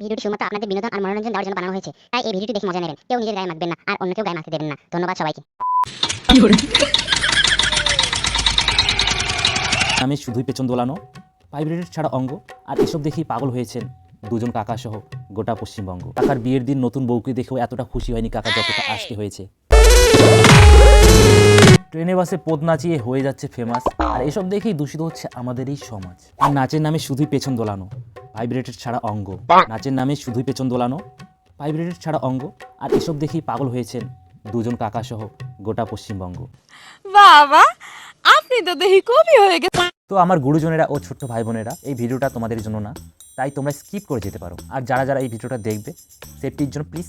ভিডিওটি শুধুমাত্র আপনাদের বিনোদন আর মনোরঞ্জন দেওয়ার জন্য বানানো হয়েছে, তাই এই ভিডিওটি দেখে মজা নেবেন। কেউ নিজের গায়ে মাখবেন না আর অন্য কেউ গায়ে মাখতে দেবেন না। ধন্যবাদ সবাইকে। আমি শুধুই পেছন দোলানো, ভাইব্রেটেড ছাড়া অঙ্গ, আর এসব দেখেই পাগল হয়েছেন দুজন কাকা সহ গোটা পশ্চিমবঙ্গ। কাকার বিয়ের দিন নতুন বউকে দেখেও এতটা খুশি হয়নি কাকা যতটা আজকে হয়েছে। ট্রেনে বাসে পদ নাচিয়ে হয়ে যাচ্ছে ফেমাস, আর এসব দেখেই দূষিত হচ্ছে আমাদের এই সমাজ। আর নাচের নামে শুধুই পেছন দোলানো, ভাইব্রেটেড ছাড়া অঙ্গ। নাচের নামে শুধুই পেছন দোলানো, ভাইব্রেটেড ছাড়া অঙ্গ, আর এসব দেখেই পাগল হয়েছেন দুজন কাকা সহ গোটা পশ্চিমবঙ্গ। বাবা, আপনি তো দেখি কবি হয়ে গেছেন। তো আমার গুরুজনেরা ও ছোট্ট ভাই বোনেরা, এই ভিডিওটা তোমাদের জন্য না, তাই তোমরা স্কিপ করে যেতে পারো। আর যারা যারা এই ভিডিওটা দেখবে, সেফটির জন্য প্লিজ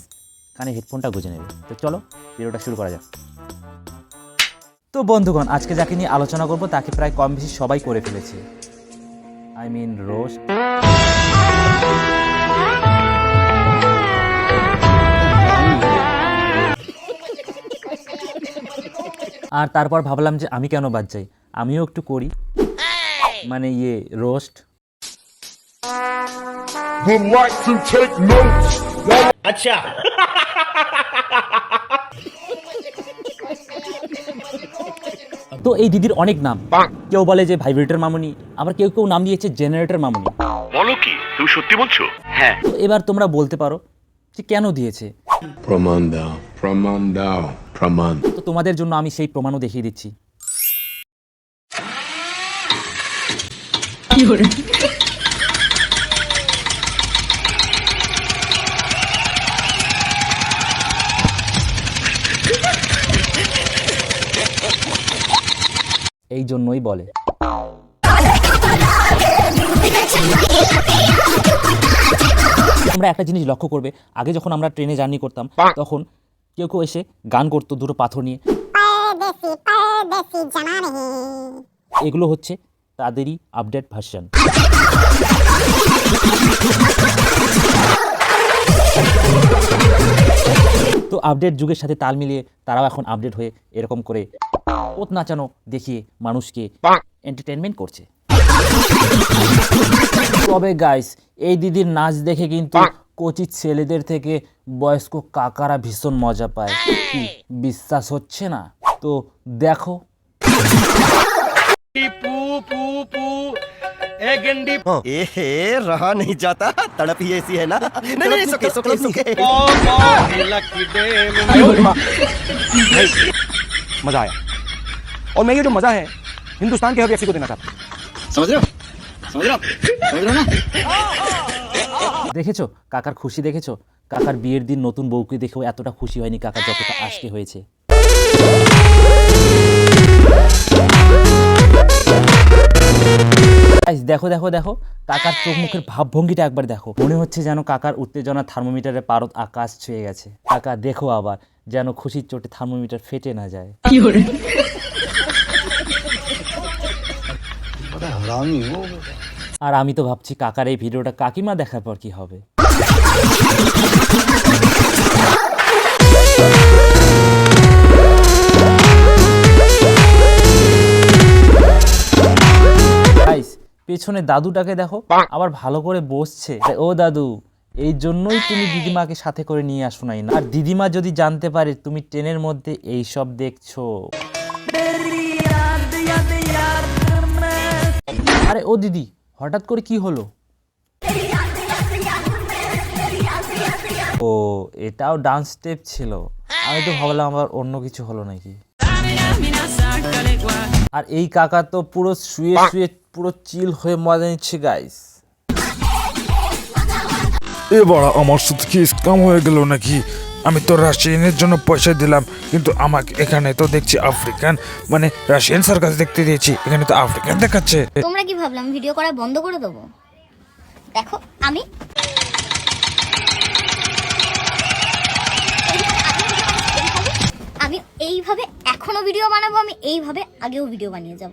কানে হেডফোনটা গুঁজে নেবে। তো চলো ভিডিওটা শুরু করা যাক। তো বন্ধুগণ, আজকে যাকে নিয়ে আলোচনা করব তাকে প্রায় কম বেশি সবাই করে ফেলেছে, আই মিন রোস্ট। আর তারপর ভাবলাম যে আমি কেন বাদ যাই, আমিও একটু করি, মানে রোস্ট। আচ্ছা, তো এই দিদির অনেক নাম, কেউ বলে যে ভাইব্রেটর মামুনি, আবার কেউ কেউ নাম দিয়েছে জেনারেটর মামুনি। বলো কি, তুমি সত্যি বলছো? হ্যাঁ। তো এবার তোমরা বলতে পারো যে কেন দিয়েছে। প্রমাণ দাও, প্রমাণ দাও, প্রমাণ। তো তোমাদের জন্য আমি সেই প্রমাণও দেখিয়ে দিচ্ছি। এই জন্যই বলে। আমরা একটা জিনিস লক্ষ্য করবে, আগে যখন আমরা ট্রেনে জার্নি করতাম তখন কেউ কেউ এসে গান করতো দুটো পাথর নিয়ে। এগুলো হচ্ছে তাদেরই আপডেট ভার্সন। তো আপডেট যুগের সাথে তাল মিলিয়ে তারাও এখন আপডেট হয়ে এরকম করে পথ নাচানো দেখিয়ে মানুষকে এন্টারটেনমেন্ট করছে। তবে গাইস, এই দিদির নাচ দেখে কিন্তু কচি ছেলেদের থেকে বয়স্ক কাকারা ভীষণ মজা পায়। কি বিশ্বাস হচ্ছে না? তো দেখো। रहा नहीं जाता, तड़प ही ऐसी है ना। नहीं नहीं, सुखे सुखे सुखे। मजा आया, और मैं ये जो मजा है हिंदुस्तान के हर व्यक्ति को देना चाहता हूँ। समझ रहे हो ना? দেখেছো কাকার খুশি, দেখেছো কাকার বিয়ের দিন নতুন বউকে দেখেও এতটা খুশি হয়নি কাকা যতটা আজকে হয়েছে। দেখো দেখো দেখো, কাকার চোখ মুখের ভাবভঙ্গিটা একবার দেখো, মনে হচ্ছে যেন কাকার উত্তেজনা থার্মোমিটারের পারদ আকাশ ছুঁয়ে গেছে। কাকা দেখো আবার, যেন খুশির চোটে থার্মোমিটার ফেটে না যায়। আর আমি তো ভাবছি কাকার এই ভিডিওটা কাকিমা দেখার পর কি হবে। পেছনে দাদুটাকে দেখো, আবার ভালো করে বসছে। ও দাদু, এই জন্যই তুমি দিদিমাকে সাথে করে নিয়ে আসো নাই না। আর দিদিমা যদি জানতে পারে তুমি ট্রেনের মধ্যে এই সব দেখছো। আরে ও দিদি, হঠাৎ করে কি হলো? ও, এটাও ডান্স স্টেপ ছিল। আমি তো ভাবলাম আবার অন্য কিছু হলো নাকি। আর এই কাকা তো পুরো শুয়ে শুয়ে পুরো চিল হয়ে মজা নিচ্ছে গাইস। এবার আমার সাথে কি স্ক্যাম হয়ে গেল নাকি? আমি তো রাশিয়ানের জন্য পয়সা দিলাম, কিন্তু আমাকে এখানে তো দেখছি আফ্রিকান, মানে রাশিয়ান সার্কাস দেখতে দিয়েছি, এখানে তো আফ্রিকান দেখাচ্ছে। তোমরা কি ভাবলাম ভিডিও করা বন্ধ করে দেবো? দেখো আমি এইভাবে এখনো ভিডিও বানাবো, আমি এইভাবে আগেও ভিডিও বানিয়ে যাব।